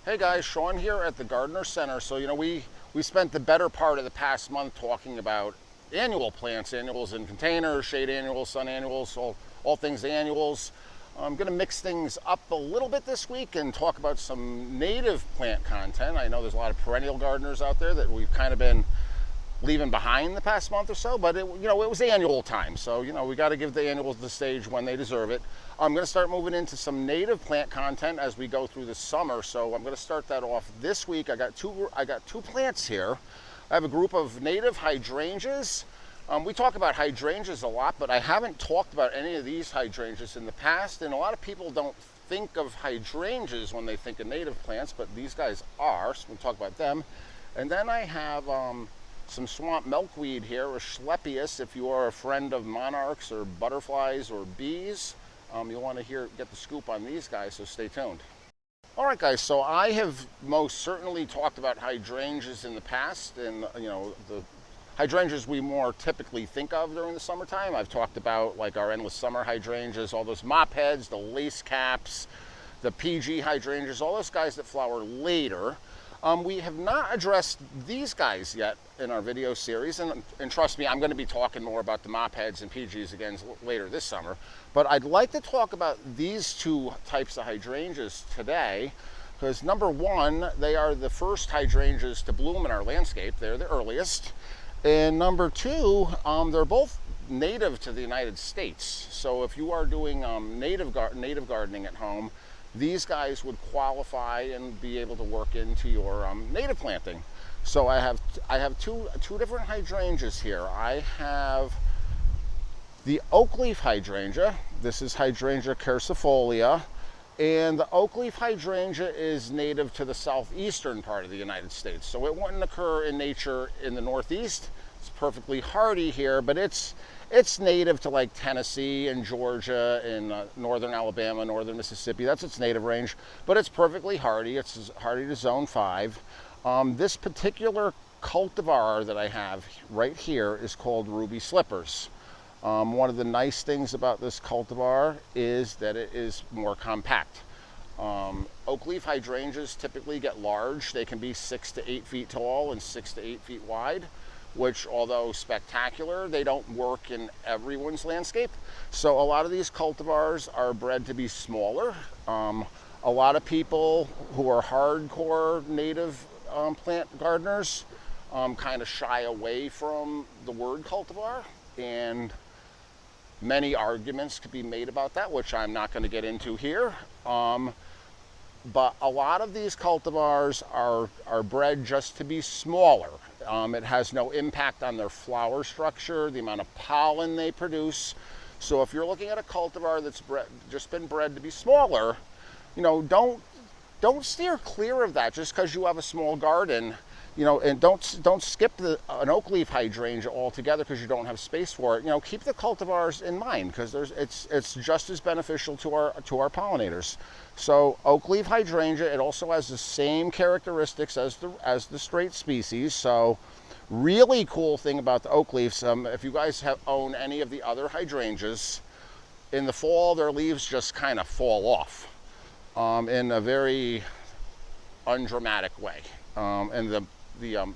Hey guys, Sean here at the Gardener Center. So, we spent the better part of the past month talking about annual plants, annuals in containers, shade annuals, sun annuals, all things annuals. I'm going to mix things up a little bit this week and talk about some native plant content. I know there's a lot of perennial gardeners out there that we've kind of been leaving behind the past month or so, but it was annual time. So, we got to give the annuals the stage when they deserve it. I'm going to start moving into some native plant content as we go through the summer. So I'm going to start that off this week. I got two plants here. I have a group of native hydrangeas. We talk about hydrangeas a lot, but I haven't talked about any of these hydrangeas in the past, and a lot of people don't think of hydrangeas when they think of native plants, but these guys are, so we'll talk about them. And then I have some swamp milkweed here, Asclepias. If you are a friend of monarchs or butterflies or bees, you'll want to get the scoop on these guys, so stay tuned. All right, guys, so I have most certainly talked about hydrangeas in the past, and the hydrangeas we more typically think of during the summertime. I've talked about like our endless summer hydrangeas, all those mop heads, the lace caps, the PG hydrangeas, all those guys that flower later. We have not addressed these guys yet in our video series, and trust me, I'm going to be talking more about the mop heads and PGs again later this summer. But I'd like to talk about these two types of hydrangeas today, because number one, they are the first hydrangeas to bloom in our landscape. They're the earliest. And number two, they're both native to the United States. So if you are doing native gardening at home, these guys would qualify and be able to work into your native planting. So I have two different hydrangeas here. I have the oak leaf hydrangea. This is Hydrangea quercifolia, and the oak leaf hydrangea is native to the southeastern part of the United States. So it wouldn't occur in nature in the Northeast. It's perfectly hardy here, but it's native to like Tennessee and Georgia and northern Alabama, northern Mississippi. That's its native range, but it's perfectly hardy. It's hardy to zone 5. This particular cultivar that I have right here is called Ruby Slippers. One of the nice things about this cultivar is that it is more compact. Oak leaf hydrangeas typically get large. They can be 6 to 8 feet tall and 6 to 8 feet wide, which, although spectacular, they don't work in everyone's landscape. So a lot of these cultivars are bred to be smaller. A lot of people who are hardcore native plant gardeners kind of shy away from the word cultivar, and many arguments could be made about that, which I'm not going to get into here. But a lot of these cultivars are bred just to be smaller. It has no impact on their flower structure, the amount of pollen they produce. So if you're looking at a cultivar that's just been bred to be smaller, don't steer clear of that just because you have a small garden. And don't skip an oak leaf hydrangea altogether because you don't have space for it. Keep the cultivars in mind, because it's just as beneficial to our pollinators. So oak leaf hydrangea, it also has the same characteristics as the straight species. So really cool thing about the oak leaves, if you guys own any of the other hydrangeas, in the fall their leaves just kind of fall off in a very undramatic way. And the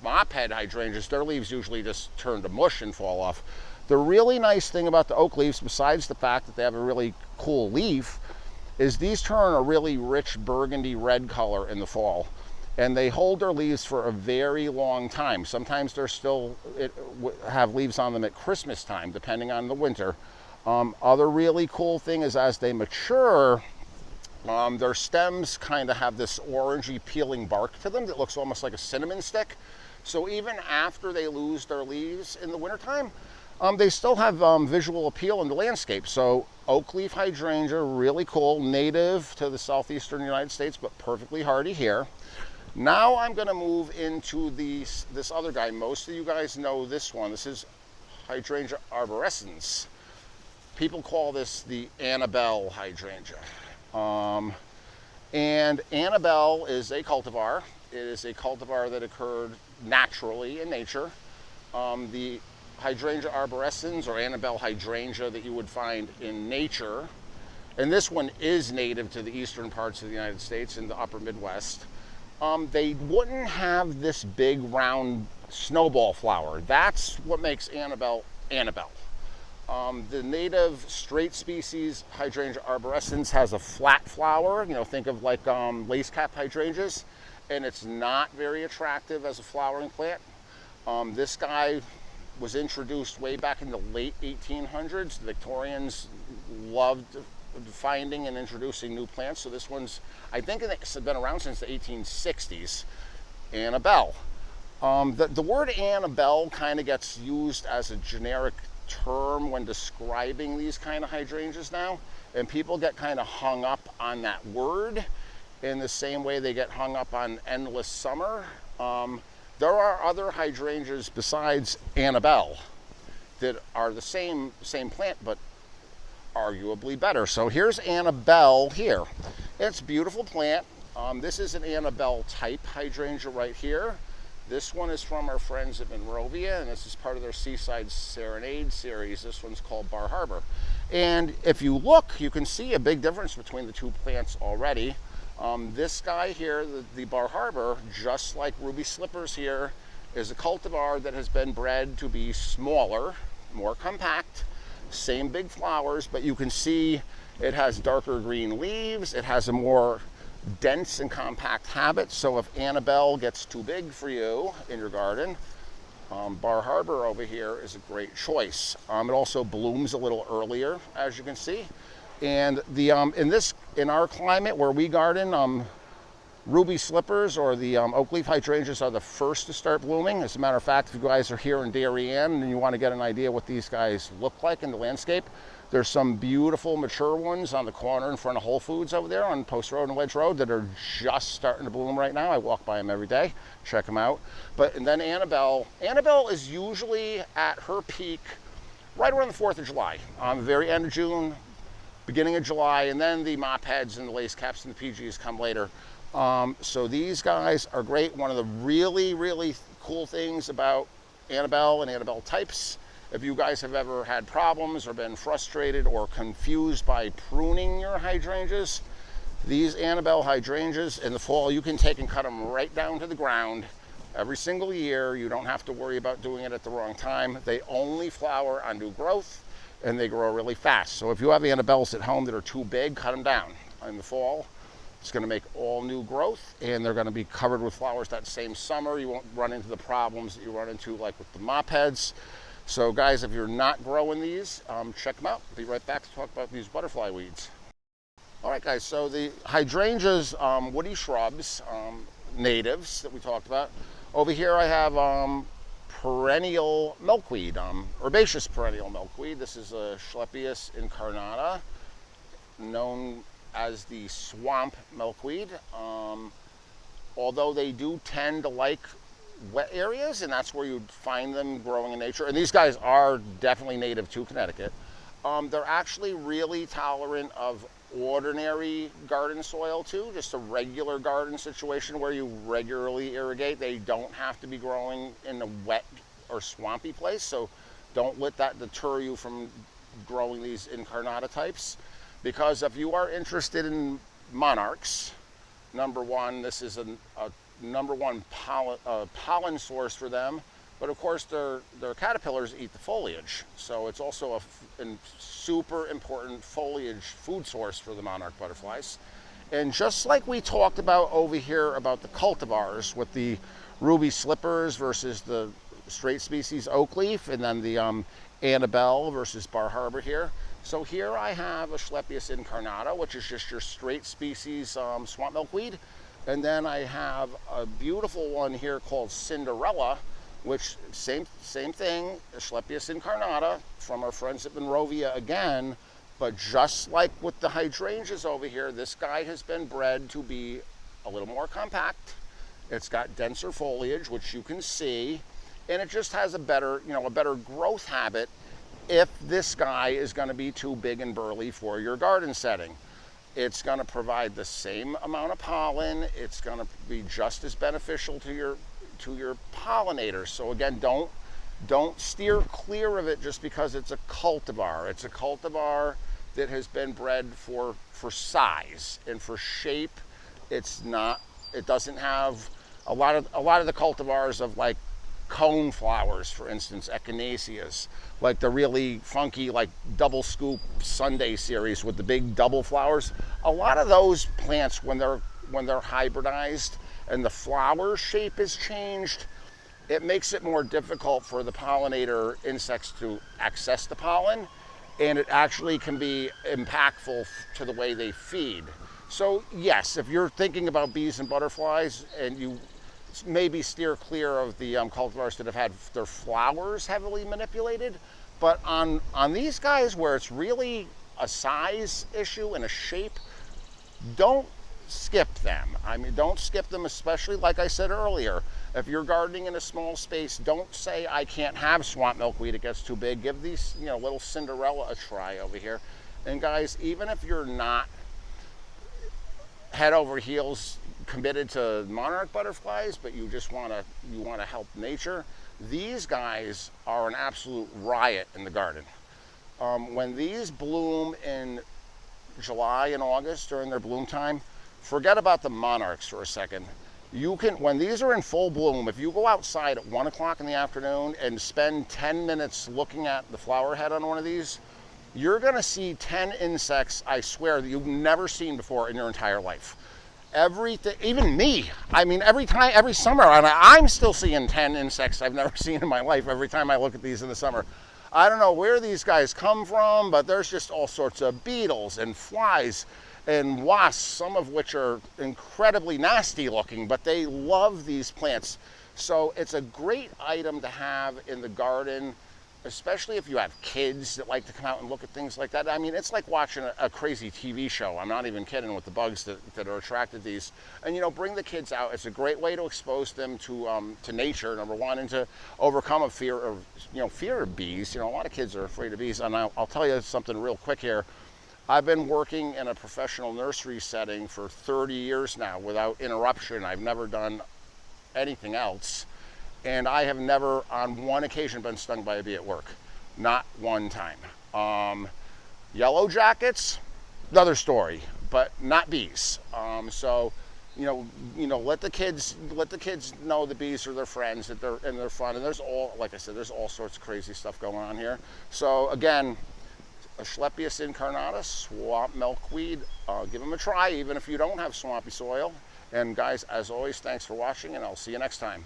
mop head hydrangeas, their leaves usually just turn to mush and fall off. The really nice thing about the oak leaves, besides the fact that they have a really cool leaf, is these turn a really rich burgundy red color in the fall, and they hold their leaves for a very long time. Sometimes they're still have leaves on them at Christmas time, depending on the winter. Other really cool thing is as they mature, their stems kind of have this orangey peeling bark to them that looks almost like a cinnamon stick. So even after they lose their leaves in the wintertime, they still have visual appeal in the landscape. So oak leaf hydrangea, really cool, native to the southeastern United States, but perfectly hardy here. Now I'm going to move into this other guy. Most of you guys know this one. This is Hydrangea Arborescens. People call this the Annabelle Hydrangea. And Annabelle is a cultivar. It is a cultivar that occurred naturally in nature. The Hydrangea Arborescens, or Annabelle Hydrangea, that you would find in nature, and this one is native to the eastern parts of the United States in the upper Midwest, they wouldn't have this big round snowball flower. That's what makes Annabelle Annabelle. The native straight species Hydrangea Arborescens has a flat flower, think of like lace cap hydrangeas, and it's not very attractive as a flowering plant. This guy was introduced way back in the late 1800s. The Victorians loved finding and introducing new plants, so this one's, I think it's been around since the 1860s. Annabelle. The word Annabelle kind of gets used as a generic term when describing these kind of hydrangeas now, and people get kind of hung up on that word in the same way they get hung up on endless summer. There are other hydrangeas besides Annabelle that are the same plant, but arguably better. So here's Annabelle here. It's a beautiful plant. This is an Annabelle type hydrangea right here. This one is from our friends at Monrovia, and this is part of their Seaside Serenade series. This one's called Bar Harbor. And if you look, you can see a big difference between the two plants already. This guy here, the Bar Harbor, just like Ruby Slippers here, is a cultivar that has been bred to be smaller, more compact, same big flowers, but you can see it has darker green leaves. It has a more dense and compact habit. So if Annabelle gets too big for you in your garden, Bar Harbor over here is a great choice. It also blooms a little earlier, as you can see. And the in our climate where we garden, Ruby Slippers or the oak leaf hydrangeas are the first to start blooming. As a matter of fact, if you guys are here in Darien and you want to get an idea what these guys look like in the landscape, there's some beautiful mature ones on the corner in front of Whole Foods over there on Post Road and Wedge Road that are just starting to bloom right now. I walk by them every day, check them out. And then Annabelle is usually at her peak right around the 4th of July, the very end of June, beginning of July, and then the mop heads and the lace caps and the PGs come later. So these guys are great. One of the really, really cool things about Annabelle and Annabelle types, if you guys have ever had problems or been frustrated or confused by pruning your hydrangeas, these Annabelle hydrangeas in the fall, you can take and cut them right down to the ground every single year. You don't have to worry about doing it at the wrong time. They only flower on new growth, and they grow really fast. So if you have Annabelles at home that are too big, cut them down. In the fall, it's going to make all new growth, and they're going to be covered with flowers that same summer. You won't run into the problems that you run into like with the mop heads. So guys, if you're not growing these, check them out. Be right back to talk about these butterfly weeds. All right, guys, so the hydrangeas, woody shrubs, natives that we talked about. Over here I have perennial milkweed, herbaceous perennial milkweed. This is a Asclepias incarnata, known as the swamp milkweed. Although they do tend to like wet areas, and that's where you'd find them growing in nature. And these guys are definitely native to Connecticut. They're actually really tolerant of ordinary garden soil too, just a regular garden situation where you regularly irrigate. They don't have to be growing in a wet or swampy place, so don't let that deter you from growing these incarnata types. Because if you are interested in monarchs, number one, this is a number one pollen source for them, but of course their caterpillars eat the foliage, so it's also a super important foliage food source for the monarch butterflies. And just like we talked about over here about the cultivars with the Ruby Slippers versus the straight species oak leaf, and then the Annabelle versus Bar Harbor here, so here I have Asclepias incarnata, which is just your straight species swamp milkweed. And then I have a beautiful one here called Cinderella, which same thing, Asclepias incarnata from our friends at Monrovia again, but just like with the hydrangeas over here, this guy has been bred to be a little more compact. It's got denser foliage, which you can see, and it just has a better growth habit if this guy is going to be too big and burly for your garden setting. It's going to provide the same amount of pollen. It's going to be just as beneficial to your pollinators. So again, don't steer clear of it just because it's a cultivar. It's a cultivar that has been bred for size and for shape. It doesn't have a lot of the cultivars of like cone flowers, for instance, echinaceas, like the really funky like double scoop Sunday series with the big double flowers. A lot of those plants, when they're hybridized and the flower shape is changed, it makes it more difficult for the pollinator insects to access the pollen, and it actually can be impactful to the way they feed. So yes, if you're thinking about bees and butterflies, and you maybe steer clear of the cultivars that have had their flowers heavily manipulated, but on these guys where it's really a size issue and a shape, don't skip them. I mean, don't skip them, especially like I said earlier. If you're gardening in a small space, don't say I can't have swamp milkweed, it gets too big. Give these, little Cinderella a try over here. And guys, even if you're not head over heels committed to monarch butterflies, but you just want to help nature, these guys are an absolute riot in the garden. When these bloom in July and August during their bloom time, forget about the monarchs for a second. When these are in full bloom, if you go outside at 1 o'clock in the afternoon and spend 10 minutes looking at the flower head on one of these, you're gonna see 10 insects, I swear, that you've never seen before in your entire life. Everything, even me, I mean, every summer, I'm still seeing 10 insects I've never seen in my life every time I look at these in the summer. I don't know where these guys come from, but there's just all sorts of beetles and flies and wasps, some of which are incredibly nasty looking, but they love these plants. So it's a great item to have in the garden, especially if you have kids that like to come out and look at things like that. I mean, it's like watching a crazy TV show. I'm not even kidding with the bugs that are attracted to these. And bring the kids out. It's a great way to expose them to nature, number one, and to overcome a fear of bees. A lot of kids are afraid of bees. And I'll tell you something real quick here. I've been working in a professional nursery setting for 30 years now without interruption. I've never done anything else. And I have never, on one occasion, been stung by a bee at work. Not one time. Yellow jackets, another story, but not bees. So, let the kids know the bees are their friends, that they're fun. And like I said, there's all sorts of crazy stuff going on here. So again, Asclepias incarnatus, swamp milkweed. Give them a try, even if you don't have swampy soil. And guys, as always, thanks for watching, and I'll see you next time.